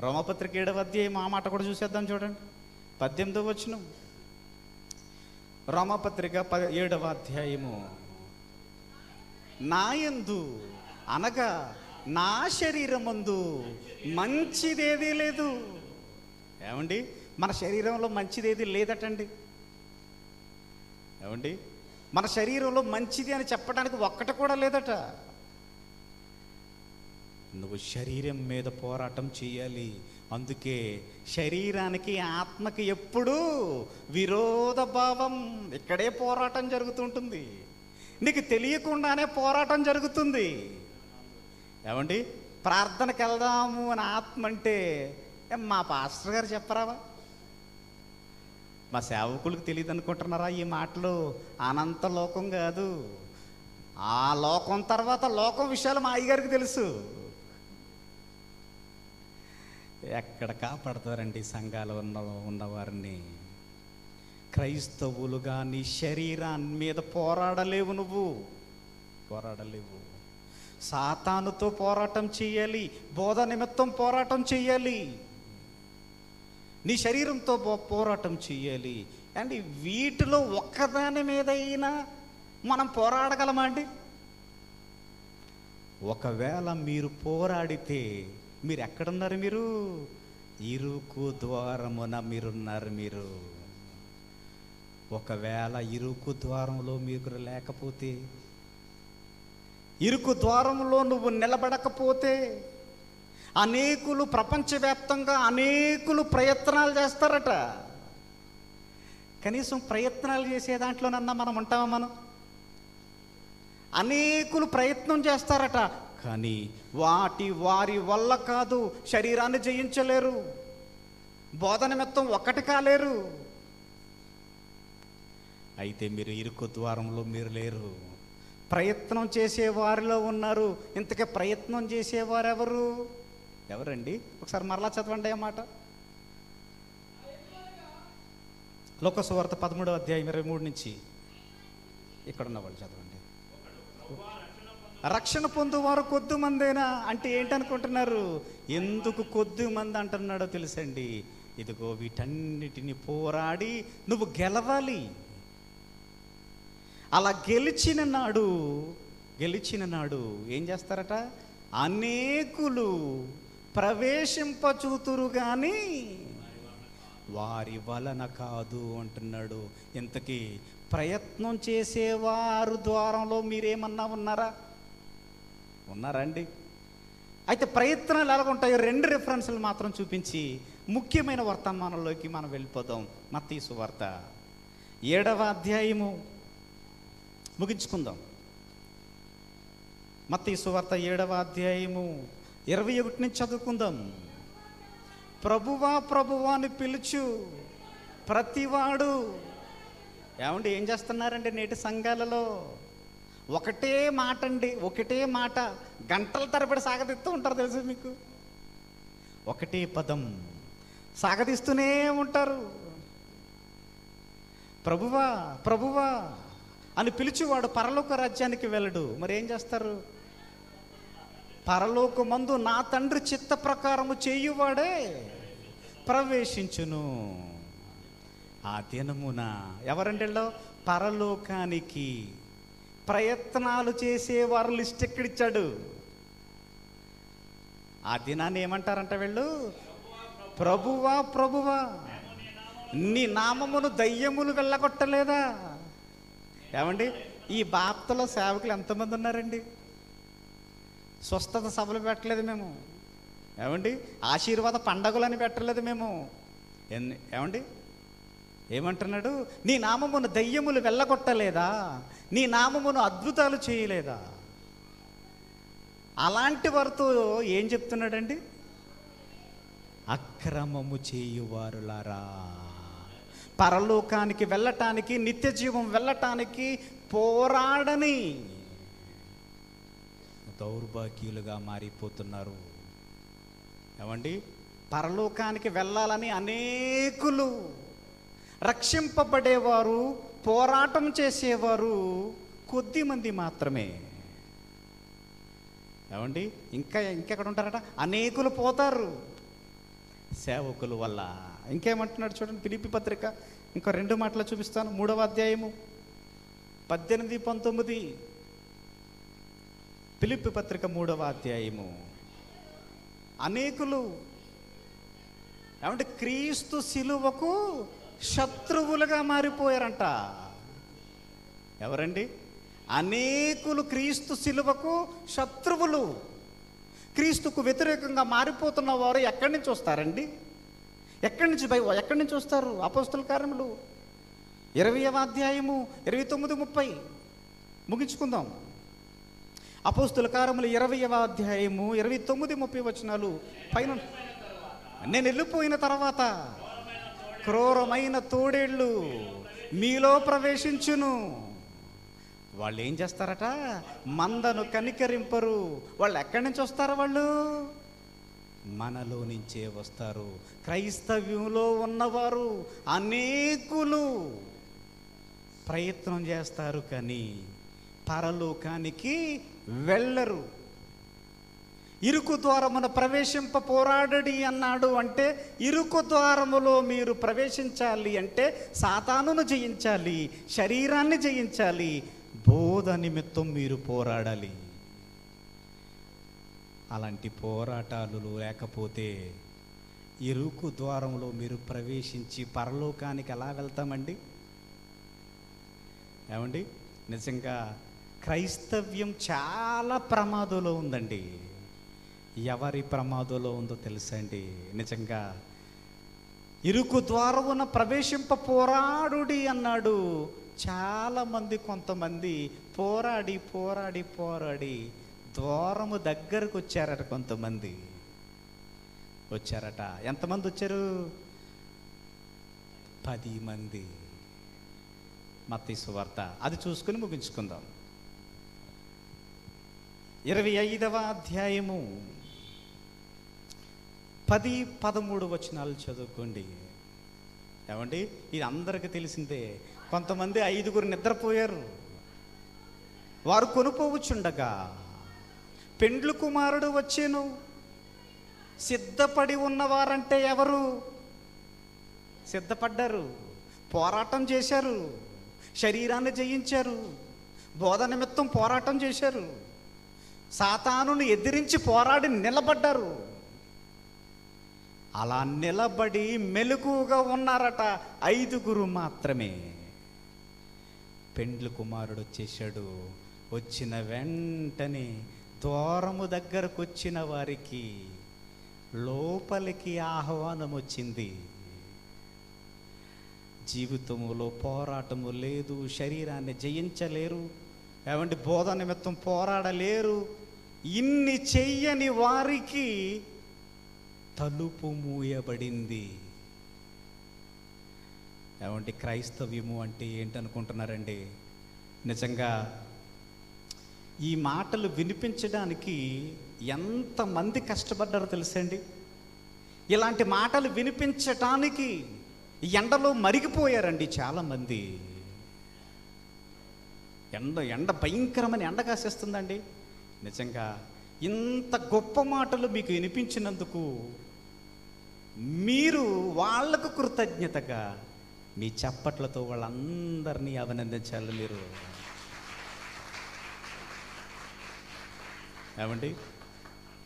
రోమపత్రిక 7వ అధ్యాయం ఆ మాట కూడా చూసేద్దాం చూడండి. 18వ వచనం, రోమాపత్రిక 7వ అధ్యాయము, నాయందు అనగా నా శరీరమందు మంచిదేదీ లేదు. ఏమండి, మన శరీరంలో మంచిదేది లేదటండి. ఏమండి, మన శరీరంలో మంచిది అని చెప్పడానికి ఒక్కటి కూడా లేదట. నువ్వు శరీరం మీద పోరాటం చేయాలి. అందుకే శరీరానికి ఆత్మకి ఎప్పుడూ విరోధ భావం, ఇక్కడే పోరాటం జరుగుతుంటుంది. నీకు తెలియకుండానే పోరాటం జరుగుతుంది. ఏమండి, ప్రార్థనకి వెళ్దాము అని ఆత్మ అంటే మా పాస్టర్ గారు చెప్పరావా? మా సేవకులకు తెలియదు అనుకుంటున్నారా? ఈ మాటలు అనంత లోకం కాదు, ఆ లోకం తర్వాత లోకం విషయాలు మా అయ్యగారికి తెలుసు. ఎక్కడ కాపాడతారండి సంఘాలు ఉన్నవారిని? క్రైస్తవులుగా నీ శరీరాన్ని మీద పోరాడలేవు, నువ్వు పోరాడలేవు. సాతానుతో పోరాటం చేయాలి, బోధ నిమిత్తం పోరాటం చేయాలి, నీ శరీరంతో పోరాటం చేయాలి. అండ్ వీటిలో ఒక్కదాని మీదైనా మనం పోరాడగలమా అండి? ఒకవేళ మీరు పోరాడితే మీరు ఎక్కడున్నారు? మీరు ఇరుకు ద్వారమున మీరున్నారు. మీరు ఒకవేళ ఇరుకు ద్వారంలో మీరు లేకపోతే, ఇరుకు ద్వారంలో నువ్వు నిలబడకపోతే, అనేకులు ప్రపంచవ్యాప్తంగా అనేకులు ప్రయత్నాలు చేస్తారట. కనీసం ప్రయత్నాలు చేసే దాంట్లోనన్నా మనం ఉంటామా? మనం అనేకులు ప్రయత్నం చేస్తారట, కానీ వారి వల్ల కాదు. శరీరాన్ని జయించలేరు, బోధ నిమిత్తం ఒక్కటి కాలేరు. అయితే మీరు ఇరుకు ద్వారంలో మీరు లేరు, ప్రయత్నం చేసే వారిలో ఉన్నారు. ఇంతకే ప్రయత్నం చేసేవారు ఎవరండి? ఒకసారి మరలా చదవండి ఆ మాట. లోకసువార్త 13వ అధ్యాయం 23 నుంచి ఇక్కడ ఉన్న వాళ్ళు చదవండి. రక్షణ పొందువారు కొద్ది మందేనా అంటే ఏంటనుకుంటున్నారు? ఎందుకు కొద్ది మంది అంటున్నాడో తెలుసండి. ఇదిగో వీటన్నిటిని పోరాడి నువ్వు గెలవాలి. అలా గెలిచిన నాడు ఏం చేస్తారట? అనేకులు ప్రవేశింపచూతురు కానీ వారి వలన కాదు అంటున్నాడు. ఇంతకీ ప్రయత్నం చేసేవారు ద్వారంలో మీరేమన్నా ఉన్నారా అండి? అయితే ప్రయత్నాలు ఎలాగుంటాయో 2 రిఫరెన్స్లు మాత్రం చూపించి ముఖ్యమైన వర్తమానంలోకి మనం వెళ్ళిపోదాం. మత్తయి సువార్త 7వ అధ్యాయము ముగించుకుందాం. మత్తయి సువార్త 7వ అధ్యాయము 21 నుంచి చదువుకుందాం. ప్రభువా ప్రభువా అని పిలుచు ప్రతివాడు. ఏమండి, ఏం చేస్తున్నారండి నేటి సంఘాలలో? ఒకటే మాట అండి, ఒకటే మాట గంటల తరబడి సాగదీస్తూ ఉంటారు. తెలుసు మీకు? ఒకటే పదం సాగదీస్తూనే ఉంటారు. ప్రభువా ప్రభువా అని పిలిచేవాడు పరలోక రాజ్యానికి వెళ్ళడు. మరి ఏం చేస్తారు? పరలోకమందు నా తండ్రి చిత్త ప్రకారము చేయువాడే ప్రవేశించును. ఆ దినమున ఎవరండి? పరలోకానికి ప్రయత్నాలు చేసేవారు లిస్ట్ ఎక్కడిచ్చాడు? ఆ దినాన్ని ఏమంటారంట వీళ్ళు? ప్రభువా ప్రభువా నీ నామమును దయ్యములు వెళ్ళగొట్టలేదా? ఏమండి, ఈ బాప్తలో సేవకులు ఎంతమంది ఉన్నారండి? స్వస్థత సభలు పెట్టలేదు మేము. ఏమండి, ఆశీర్వాద పండగలని పెట్టలేదు మేము. ఏమండి, ఏమంటున్నాడు? నీ నామమును దయ్యములు వెళ్ళగొట్టలేదా? నీ నామమును అద్భుతాలు చేయలేదా? అలాంటి వారితో ఏం చెప్తున్నాడండి? అక్రమము చేయువారులారా, పరలోకానికి వెళ్ళటానికి, నిత్య జీవం వెళ్ళటానికి పోరాడని దౌర్భాగ్యులుగా మారిపోతున్నారు. ఏమండి, పరలోకానికి వెళ్ళాలని అనేకులు, రక్షింపబడేవారు, పోరాటం చేసేవారు కొద్దిమంది మాత్రమే. ఏమండి, ఇంకెక్కడ ఉంటారట? అనేకులు పోతారు సేవకుల వల్ల. ఇంకేమంటున్నాడు చూడండి, ఫిలిప్పీ పత్రిక ఇంకో 2 మాటలు చూపిస్తాను. 3వ అధ్యాయము 18, 19. ఫిలిప్పీ పత్రిక 3వ అధ్యాయము. అనేకులు ఏమంటే క్రీస్తు శిలువకు శత్రువులుగా మారిపోయారంట. ఎవరండి? అనేకులు క్రీస్తు శిలువకు శత్రువులు. క్రీస్తుకు వ్యతిరేకంగా మారిపోతున్న వారు ఎక్కడి నుంచి వస్తారండి? ఎక్కడి నుంచి వస్తారు? అపోస్తల కార్యములు 20వ అధ్యాయము 29, 30 ముగించుకుందాం. అపోస్తల కార్యములు 20వ అధ్యాయము 29, 30 వచనాలు పైన. నేను వెళ్ళిపోయిన తర్వాత క్రూరమైన తోడేళ్ళు మీలో ప్రవేశించును. వాళ్ళు ఏం చేస్తారట? మందను కనికరింపరు. వాళ్ళు ఎక్కడి నుంచి వస్తారు? వాళ్ళు మనలో నుంచే వస్తారు. క్రైస్తవ్యంలో ఉన్నవారు అనేకులు ప్రయత్నం చేస్తారు, కానీ పరలోకానికి వెళ్ళరు. ఇరుకు ద్వారమున ప్రవేశింప పోరాడడి అన్నాడు. అంటే ఇరుకు ద్వారములో మీరు ప్రవేశించాలి అంటే సాతానును జయించాలి, శరీరాన్ని జయించాలి, బోధ నిమిత్తం మీరు పోరాడాలి. అలాంటి పోరాటాలు లేకపోతే ఇరుకు ద్వారంలో మీరు ప్రవేశించి పరలోకానికి ఎలా వెళ్తామండి? ఏమండి, నిజంగా క్రైస్తవ్యం చాలా ప్రమాదంలో ఉందండి. ఎవరి ప్రమాదంలో ఉందో తెలుసా అండి? నిజంగా ఇరుకు ద్వారమున ప్రవేశింప పోరాడుడి అన్నాడు. చాలామంది, కొంతమంది పోరాడి పోరాడి పోరాడి ద్వారము దగ్గరకు వచ్చారట. కొంతమంది వచ్చారట. ఎంతమంది వచ్చారు? 10 మంది. మత్తయి సువార్త అది చూసుకుని ముగించుకుందాం. 25వ అధ్యాయము 10, 13 వచనాలు చదువుకోండి. ఏమండి, ఇది అందరికీ తెలిసిందే. కొంతమంది 5గురు నిద్రపోయారు. వారు కొనుపోవచ్చుండగా పెండ్లు కుమారుడు వచ్చెను. సిద్ధపడి ఉన్నవారంటే ఎవరు? సిద్ధపడ్డారు, పోరాటం చేశారు, శరీరాన్ని జయించారు, బోధ నిమిత్తం పోరాటం చేశారు, సాతానును ఎదిరించి పోరాడి నిలబడ్డారు. అలా నిలబడి మెలకుగా ఉన్నారట 5గురు మాత్రమే. పెండ్లు కుమారుడు వచ్చేసాడు. వచ్చిన వెంటనే ద్వారము దగ్గరకు వచ్చిన వారికి లోపలికి ఆహ్వానం వచ్చింది. జీవితములో పోరాటము లేదు, శరీరాన్ని జయించలేరు, ఏమంటే బోధ నిమిత్తం పోరాడలేరు. ఇన్ని చెయ్యని వారికి తలుపు మూయబడింది. ఏమంటే క్రైస్తవ్యము అంటే ఏంటనుకుంటున్నారండి? నిజంగా ఈ మాటలు వినిపించడానికి ఎంతమంది కష్టపడ్డారో తెలుసండి. ఇలాంటి మాటలు వినిపించటానికి ఎండలో మరిగిపోయారండి చాలామంది. ఎండ భయంకరమైన ఎండ కాసేస్తుందండి. నిజంగా ఇంత గొప్ప మాటలు మీకు వినిపించినందుకు మీరు వాళ్లకు కృతజ్ఞతగా మీ చప్పట్లతో వాళ్ళందరినీ అభినందించాలి మీరు. ఏమండి,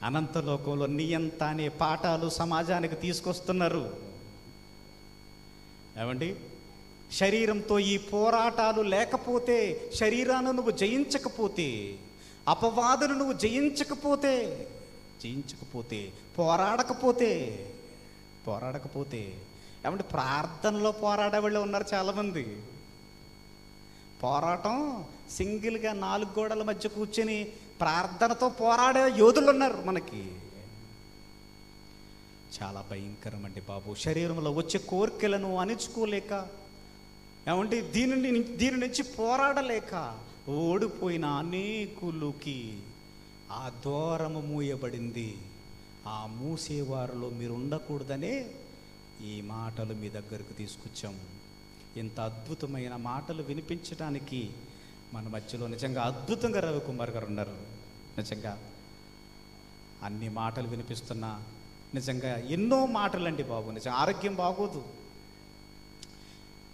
అనంతలోకంలో నియంత అనే పాఠాలు సమాజానికి తీసుకొస్తున్నారు. ఏమండి, శరీరంతో ఈ పోరాటాలు లేకపోతే, శరీరాన్ని నువ్వు జయించకపోతే, అపవాదును నువ్వు జయించకపోతే, పోరాడకపోతే ఏమంటే ప్రార్థనలో పోరాడే వాళ్ళు ఉన్నారు చాలామంది. పోరాటం సింగిల్గా 4 గోడల మధ్య కూర్చొని ప్రార్థనతో పోరాడే యోధులు ఉన్నారు మనకి. చాలా భయంకరం అండి బాబు. శరీరంలో వచ్చే కోరికలను అణించుకోలేక, ఏమంటే దీని నుంచి పోరాడలేక ఓడిపోయిన అనేకులకి ఆ ద్వారము మూయబడింది. ఆ మూసేవారిలో మీరు ఉండకూడదనే ఈ మాటలు మీ దగ్గరకు తీసుకొచ్చాం. ఇంత అద్భుతమైన మాటలు వినిపించడానికి మన మధ్యలో నిజంగా అద్భుతంగా రవికుమార్ గారు ఉన్నారు. నిజంగా అన్ని మాటలు వినిపిస్తున్నా, నిజంగా ఎన్నో మాటలండి బాబు. నిజంగా ఆరోగ్యం బాగోదు.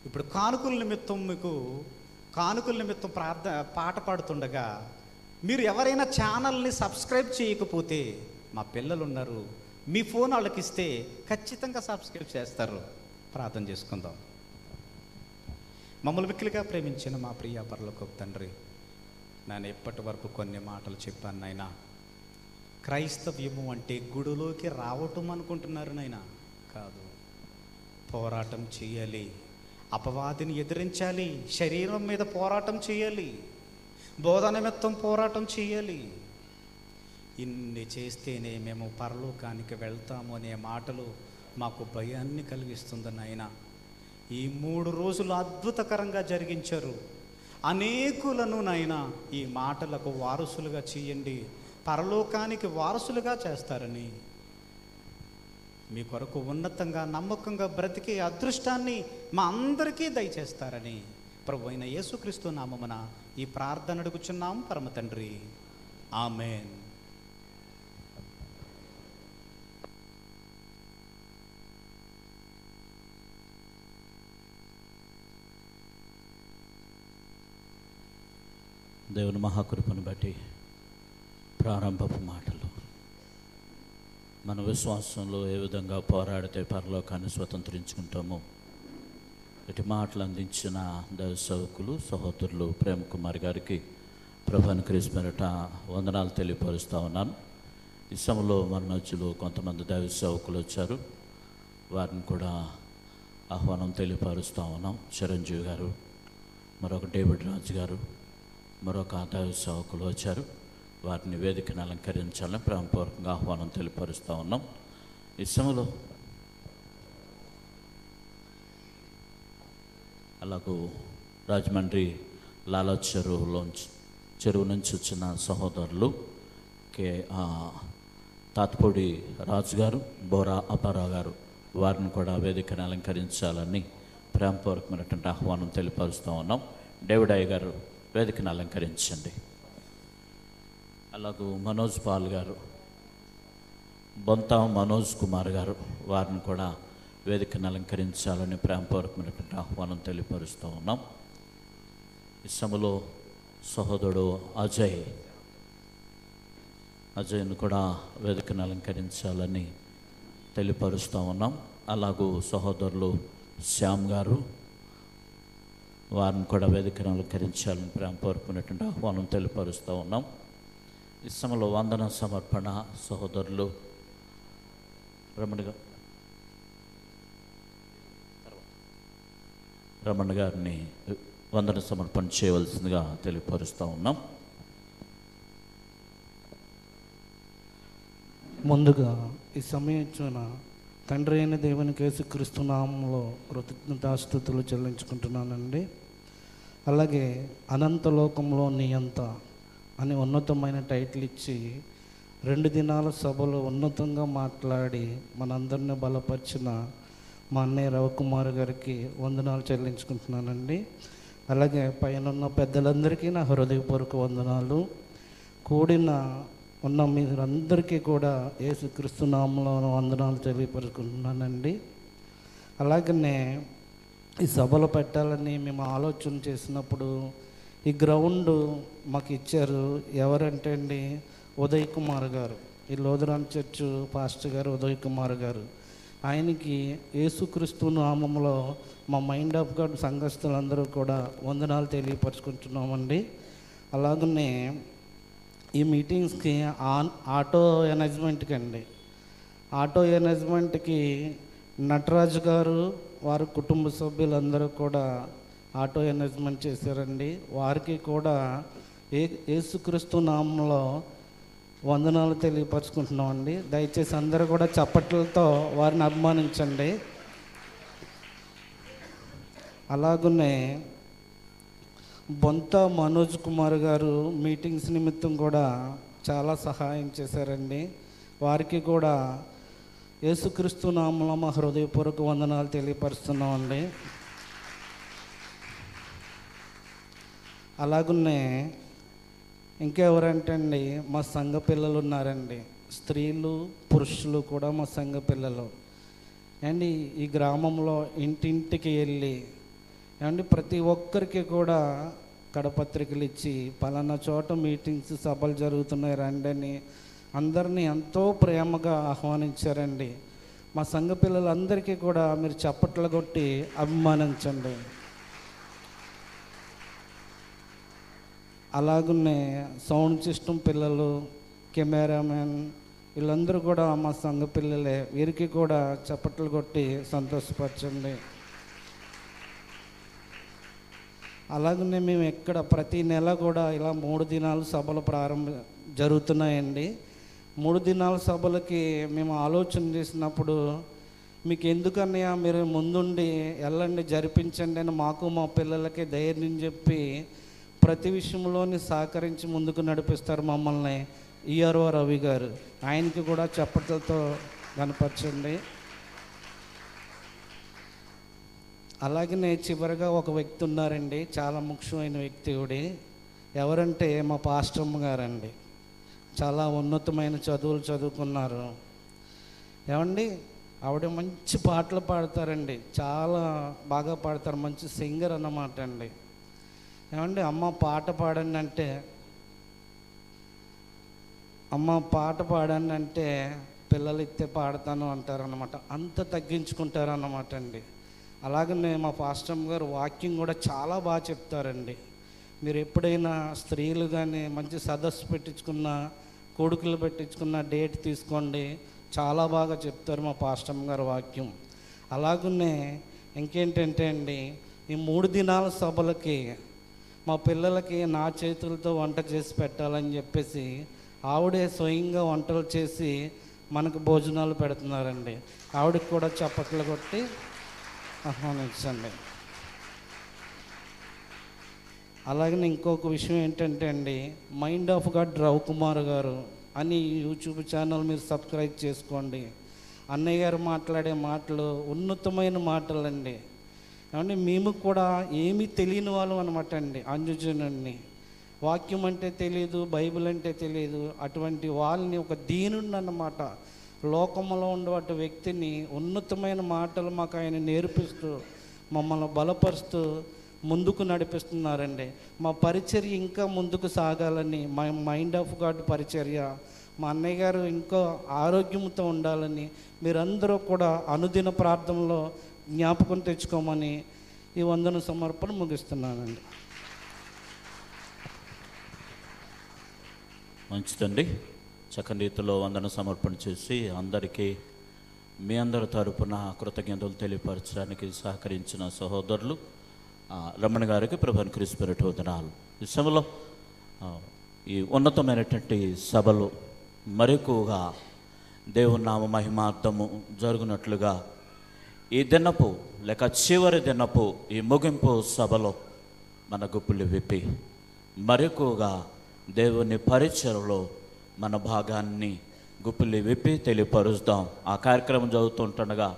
ఇప్పుడు కానుకల నిమిత్తం మీకు కానుకల నిమిత్తం పాట పాడుతుండగా మీరు ఎవరైనా ఛానల్ని సబ్స్క్రైబ్ చేయకపోతే మా పిల్లలు ఉన్నారు, మీ ఫోన్ వాళ్ళకి ఇస్తే ఖచ్చితంగా సబ్స్క్రైబ్ చేస్తారు. ప్రార్థన చేసుకుందాం. మమ్మల్ని మిక్కిలిగా ప్రేమించిన మా ప్రియ పరలోకపు తండ్రి, నేను ఎప్పటి వరకు కొన్ని మాటలు చెప్పాను నాయన. క్రైస్తవ్యము అంటే గుడిలోకి రావటం అనుకుంటున్నారు నాయన. కాదు, పోరాటం చేయాలి, అపవాదిని ఎదిరించాలి, శరీరం మీద పోరాటం చేయాలి, బోధన నిమిత్తం పోరాటం చేయాలి. ఇన్ని చేస్తేనే మేము పరలోకానికి వెళ్తాము అనే మాటలు మాకు భయాన్ని కలిగిస్తుంది నాయన. ఈ 3 రోజులు అద్భుతకరంగా జరిగించారు. అనేకులను నాయన ఈ మాటలకు వారసులుగా చేయండి, పరలోకానికి వారసులుగా చేస్తారని, మీ కొరకు ఉన్నతంగా నమ్మకంగా బ్రతికే అదృష్టాన్ని మా అందరికీ దయచేస్తారని ప్రభు అయిన యేసుక్రీస్తు నామమున ఈ ప్రార్థన అడుగుచున్నాం పరమ తండ్రి. ఆమేన్. దేవుని మహాకృపను బట్టి ప్రారంభపు మాటలు, మన విశ్వాసంలో ఏ విధంగా పోరాడితే పరలోకాన్ని స్వతంత్రించుకుంటామో ఇటు మాటలు అందించిన దైవ సేవకులు సహోదరులు ప్రేమ్ కుమార్ గారికి ప్రభువుని క్రీస్తు పేరిట వందనాలు తెలియపరుస్తూ ఉన్నాను. ఈ సమయంలో మన మధ్యలో కొంతమంది దైవ సేవకులు వచ్చారు, వారిని కూడా ఆహ్వానం తెలియపరుస్తూ ఉన్నాం. చిరంజీవి గారు, మరొక డేవిడ్ రాజు గారు, మరొక దైవ సేవకులు వచ్చారు. వారిని వేదికను అలంకరించాలని ప్రేమపూర్వకంగా ఆహ్వానం తెలియపరుస్తూ ఉన్నాం. ఈ సమయంలో అలాగూ రాజమండ్రి లాలా చెరువు నుంచి వచ్చిన సహోదరులు తాతపూడి రాజు గారు, బోరా అపారావు గారు, వారిని కూడా వేదికను అలంకరించాలని ప్రేమపూర్వకమైనటువంటి ఆహ్వానం తెలియపరుస్తూ ఉన్నాం. డేవిడ్ అయ్య గారు వేదికను అలంకరించండి. అలాగూ మనోజ్ పాల్ గారు, బొంతా మనోజ్ కుమార్ గారు, వారిని కూడా వేదికను అలంకరించాలని ప్రేమపూర్వకమైనటువంటి ఆహ్వానం తెలియపరుస్తూ ఉన్నాం. ఈ సమయంలో సహోదరుడు అజయ్ను కూడా వేదికను అలంకరించాలని తెలియపరుస్తూ ఉన్నాం. అలాగూ సహోదరులు శ్యామ్ గారు, వారిని కూడా వేదికను అలంకరించాలని ప్రేమపూర్వకమైనటువంటి ఆహ్వానం తెలియపరుస్తూ ఉన్నాం. ఈ సమయంలో వందన సమర్పణ సహోదరులు రమణ గారిని వందన సమర్పణ చేయవలసిందిగా తెలియపరుస్తూ ఉన్నాం. ముందుగా ఈ సమయం తండ్రి అయిన దేవునికి యేసుక్రీస్తు నామములో కృతజ్ఞతాస్తుతులు చెల్లించుకుంటున్నానండి. అలాగే అనంత లోకంలో నీ అంత అని ఉన్నతమైన టైటిల్ ఇచ్చి 2 దినాల సభలో ఉన్నతంగా మాట్లాడి మనందరినీ బలపరిచిన మా అన్నయ్య రవికుమార్ గారికి వందనాలు చెల్లించుకుంటున్నానండి. అలాగే పైన ఉన్న పెద్దలందరికీ నా హృదయపూర్వక వందనాలు. ఉన్న మీరందరికీ కూడా యేసుక్రీస్తు నామములో వందనాలు తెలియపరుచుకుంటున్నానండి. అలాగనే ఈ సభలు పెట్టాలని మేము ఆలోచన చేసినప్పుడు ఈ గ్రౌండ్ మాకు ఇచ్చారు. ఎవరంటే అండి, ఉదయ్ కుమార్ గారు, ఈ లోదరాన్ చర్చ్ పాస్టర్ గారు ఉదయ్ కుమార్ గారు. ఆయనకి యేసుక్రీస్తు నామములో మా మైండ్ ఆఫ్ గాడ్ సంఘస్థులందరూ కూడా వందనాలు తెలియపరుచుకుంటున్నామండి. అలాగనే ఈ మీటింగ్స్కి ఆటో ఎనేజ్మెంట్కి అండి, ఆటో ఎనేజ్మెంట్కి నటరాజు గారు వారి కుటుంబ సభ్యులందరూ కూడా ఆటో ఎనేజ్మెంట్ చేశారండి. వారికి కూడా యేసుక్రీస్తు నామంలో వందనాలు తెలియపరుచుకుంటున్నామండి. దయచేసి అందరూ కూడా చప్పట్లతో వారిని అభిమానించండి. అలాగనే బొంతా మనోజ్ కుమార్ గారు మీటింగ్స్ నిమిత్తం కూడా చాలా సహాయం చేశారండి. వారికి కూడా యేసుక్రీస్తు నామములో మా హృదయపూర్వక వందనాలు తెలియపరుస్తున్నామండి. అలాగనే ఇంకెవరంటే అండి, మా సంఘ పిల్లలు ఉన్నారండి, స్త్రీలు పురుషులు కూడా మా సంఘ పిల్లలు అండి. ఈ గ్రామంలో ఇంటింటికి వెళ్ళి ఏమండి ప్రతి ఒక్కరికి కూడా కడపత్రికలు ఇచ్చి పలానా చోట మీటింగ్స్ సభలు జరుగుతున్నాయి రండి అని అందరినీ ఎంతో ప్రేమగా ఆహ్వానించారండి. మా సంఘ పిల్లలందరికీ కూడా మీరు చప్పట్లు కొట్టి అభిమానించండి. అలాగనే సౌండ్ సిస్టమ్ పిల్లలు, కెమెరామెన్ వీళ్ళందరూ కూడా మా సంఘ పిల్లలే. వీరికి కూడా చప్పట్లు కొట్టి సంతోషపరచండి. అలాగనే మేము ఎక్కడ ప్రతి నెల కూడా ఇలా 3 దినాలు సభలు జరుగుతున్నాయండి. 3 దినాల సభలకి మేము ఆలోచన చేసినప్పుడు మీకు ఎందుకన్నయ్య మీరు ముందుండి వెళ్ళండి జరిపించండి అని మాకు మా పిల్లలకి ధైర్యం చెప్పి ప్రతి విషయంలోని సహకరించి ముందుకు నడిపిస్తారు మమ్మల్ని ఈఆర్ఓ రవి గారు. ఆయనకి కూడా చప్పట్లతో కనపరచండి. అలాగనే చివరిగా ఒక వ్యక్తి ఉన్నారండి, చాలా ముఖ్యమైన వ్యక్తి. ఎవరంటే మా పాస్టమ్మ గారండి. చాలా ఉన్నతమైన చదువులు చదువుకున్నారు. ఏమండి ఆవిడ మంచి పాటలు పాడతారండి, చాలా బాగా పాడతారు, మంచి సింగర్ అన్నమాట అండి. ఏమండి అమ్మ పాట పాడండి అంటే పిల్లలు ఇస్తే పాడతాను అంటారన్నమాట. అంత తగ్గించుకుంటారన్నమాట అండి. అలాగనే మా పాస్టమ్ గారు వాక్యం కూడా చాలా బాగా చెప్తారండి. మీరు ఎప్పుడైనా స్త్రీలు కానీ మంచి సదస్సు పెట్టించుకున్న, కొడుకులు పెట్టించుకున్న డేట్ తీసుకోండి, చాలా బాగా చెప్తారు మా పాస్టమ్ గారు వాక్యం. అలాగనే ఇంకేంటంటే అండి, ఈ 3 దినాల సభలకి మా పిల్లలకి నా చేతులతో వంట చేసి పెట్టాలని చెప్పేసి ఆవిడే స్వయంగా వంటలు చేసి మనకు భోజనాలు పెడుతున్నారండి. ఆవిడకి కూడా చప్పట్లు కొట్టి ఆహ్వానించండి. అలాగనే ఇంకొక విషయం ఏంటంటే అండి, మైండ్ ఆఫ్ గాడ్ రవికుమార్ గారు అని యూట్యూబ్ ఛానల్ మీరు సబ్స్క్రైబ్ చేసుకోండి. అన్నయ్య గారు మాట్లాడే మాటలు ఉన్నతమైన మాటలండి. ఏమంటే మేము కూడా ఏమీ తెలియని వాళ్ళం అనమాట అండి, అంజుజనుడిని. వాక్యం అంటే తెలియదు, బైబిల్ అంటే తెలియదు. అటువంటి వాళ్ళని ఒక దీనుడిని అన్నమాట, లోకంలో ఉండేటువంటి వ్యక్తిని ఉన్నతమైన మాటలు మాకు ఆయన నేర్పిస్తూ మమ్మల్ని బలపరుస్తూ ముందుకు నడిపిస్తున్నారండి. మా పరిచర్య ఇంకా ముందుకు సాగాలని, మా మైండ్ ఆఫ్ గాడ్ పరిచర్య, మా అన్నయ్య గారు ఇంకా ఆరోగ్యంతో ఉండాలని మీరందరూ కూడా అనుదిన ప్రార్థనలో జ్ఞాపకం తెచ్చుకోమని ఈ వందన సమర్పణ ముగిస్తున్నానండి. మంచిదండి. చక్కని రీతిలో వందన సమర్పణ చేసి అందరికీ మీ అందరి తరపున కృతజ్ఞతలు తెలియపరచడానికి సహకరించిన సహోదరులు రమణ గారికి ప్రభుని క్రీస్తు వందనాలు. ఈ సమయంలో ఈ ఉన్నతమైనటువంటి సభలు మరెక్కువగా దేవుని నామ మహిమార్థము జరుగునట్లుగా ఈ దినపు లేక చివరి దినపు ఈ ముగింపు సభలో మన గుప్పులు విప్పి మరెక్కువగా దేవుని పరిచయలో మన భాగాన్ని గుప్పులు విప్పి తెలియపరుస్తాం. ఆ కార్యక్రమం జరుగుతుంటుండగా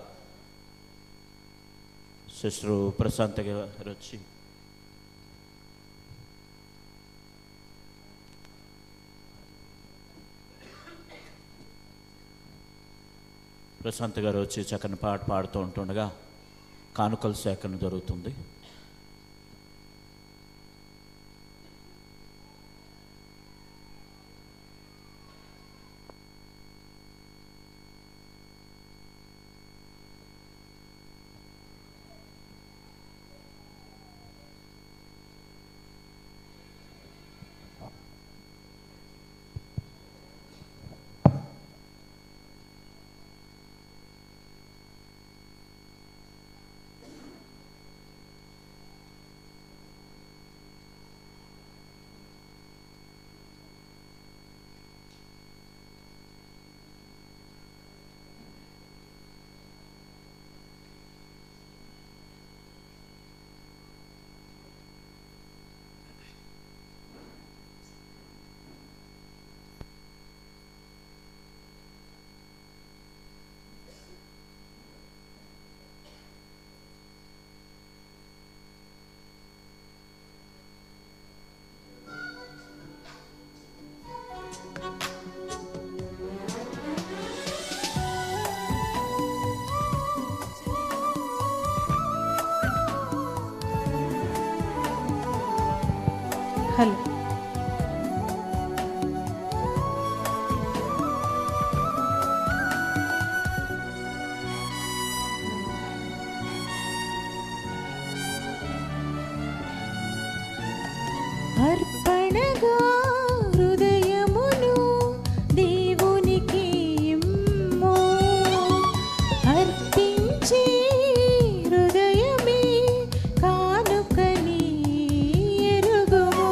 సిస్టర్ ప్రశాంత్ గారు వచ్చి చక్కని పాట పాడుతూ ఉంటుండగా కానుకల సేకరణ జరుగుతుంది. హలో. అర్పణగా హృదయమును దేవునికి ఇమ్ము, అర్పించే హృదయమే కానుకని ఎరుగుము.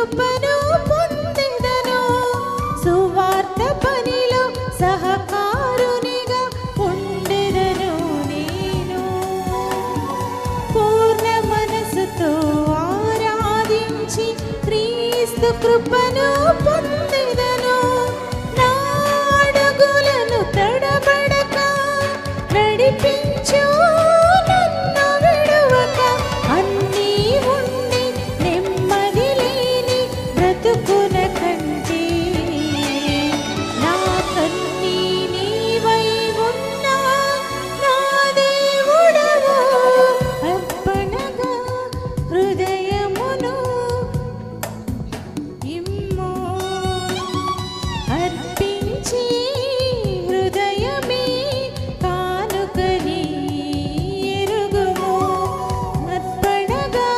కృపను పొందెదను. సువార్త పనిలో సహకారునిగా ఉండెదను నేను. పూర్ణ మనసుతో ఆరాధించి క్రీస్తు కృపను పొందెదను. నా అడుగులను తడబడక నడిపించు నన్ను విడువక. అన్నీ ఉండి నెమ్మది లేని బ్రతుకున కంటే నా కన్నీ నీవై ఉన్నా నా దేవుడవు. అర్పణగా హృదయమును ఇమ్ము. అర్పించి హృదయమే కానుకని ఎరుగుము. అర్పణగా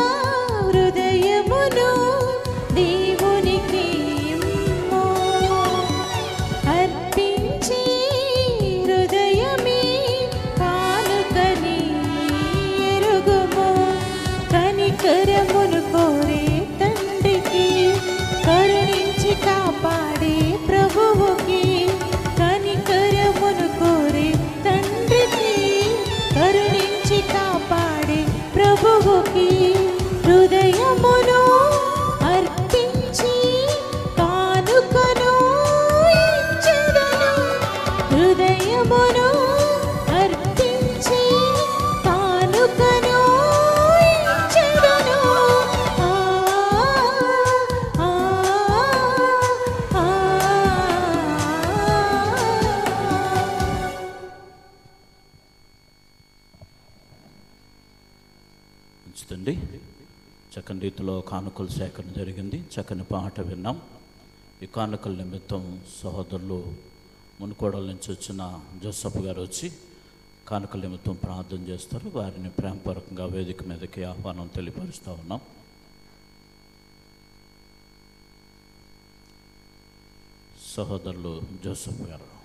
హృదయమును దేవునికి ఇమ్ము. అర్పించి హృదయమే కానుకని ఎరుగుము. కనికరమును కోరే తండ్రికి కరుణించి కాపాడే ప్రభువుకి. కనికరమును కోరే తండ్రికి కరుణించి కాపాడే ప్రభువుకి. హృదయమును అర్పించి కానుకను ఇచ్చెదను. హృదయమును అర్పించి కానుకను ఇచ్చెదను. ఆ ఆ ఆ ఉంచుతండి. చక్కని రీతిలో కానుకల సేకరణ జరిగింది. చక్కని పాట విన్నాం. ఈ కానుకల నిమిత్తం సహోదరులు మునుకోడల నుంచి వచ్చిన జోసఫ్ గారు వచ్చి కానుకల నిమిత్తం ప్రార్థన చేస్తారు. వారిని ప్రేమపూర్వకంగా వేదిక మీదకి ఆహ్వానం తెలియపరుస్తూ ఉన్నాం. సహోదరులు జోసఫ్ గారు.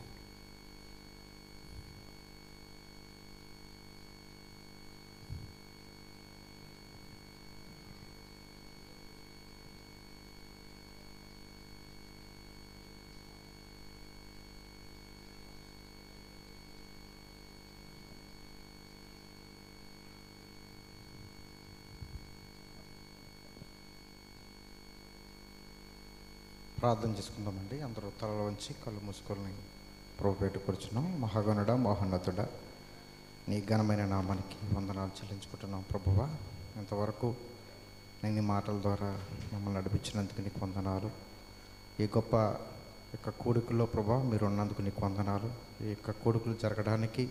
ప్రార్థన చేసుకుందామండి. అందరూ తలలో వంచి కళ్ళు మూసుకొని ప్రభు పెట్టుకొచ్చున్నాం. మహాగణుడ మహోన్నతుడ, నీ ఘనమైన నామానికి వందనాలు చెల్లించుకుంటున్నాం ప్రభువా. ఇంతవరకు నేను ఈ మాటల ద్వారా మమ్మల్ని నడిపించినందుకు నీకు వందనాలు. ఈ గొప్ప యొక్క కూడికల్లో ప్రభా మీరు ఉన్నందుకు నీకు వందనాలు. ఈ యొక్క కూడికలు జరగడానికి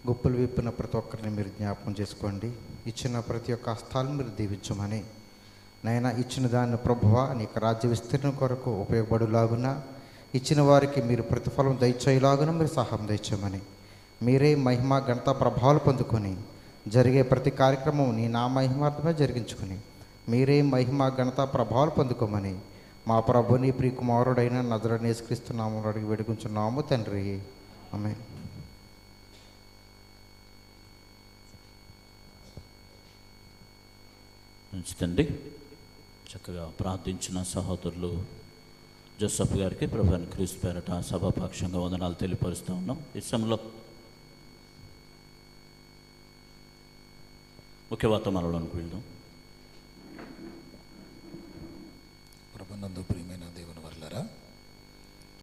గుప్పులు విప్పిన ప్రతి ఒక్కరిని మీరు జ్ఞాపకం చేసుకోండి. ఇచ్చిన ప్రతి ఒక్క హస్తాలను మీరు దీవించమని, నైనా ఇచ్చిన దాన్ని ప్రభువా నీకు రాజ్య విస్తీర్ణం కొరకు ఉపయోగపడులాగున, ఇచ్చిన వారికి మీరు ప్రతిఫలం దయచేయలాగున మీరు సహాయం దయచేయమని, మీరే మహిమ ఘనత ప్రభావాలు పొందుకొని జరిగే ప్రతి కార్యక్రమం నీ నా మహిమార్థమే జరిగించుకుని మీరే మహిమ ఘనత ప్రభావాలు పొందుకోమని మా ప్రభుని ప్రియకుమారుడైన నజరేయుడైన యేసుక్రీస్తు నామములో అడిగి వేడుకుంటున్నాము తండ్రి. ఆమేన్. ఉంచుతండి. చక్కగా ప్రార్థించిన సహోదరులు జోసఫ్ గారికి ప్రభువైన క్రీస్తు పేరట సభాపక్షంగా వందనాలు తెలియపరుస్తూ ఉన్నాం. ఈ సమయంలో ముఖ్య వర్తమానంలోనికి వెళ్దాం. ప్రభునందు ప్రియమైన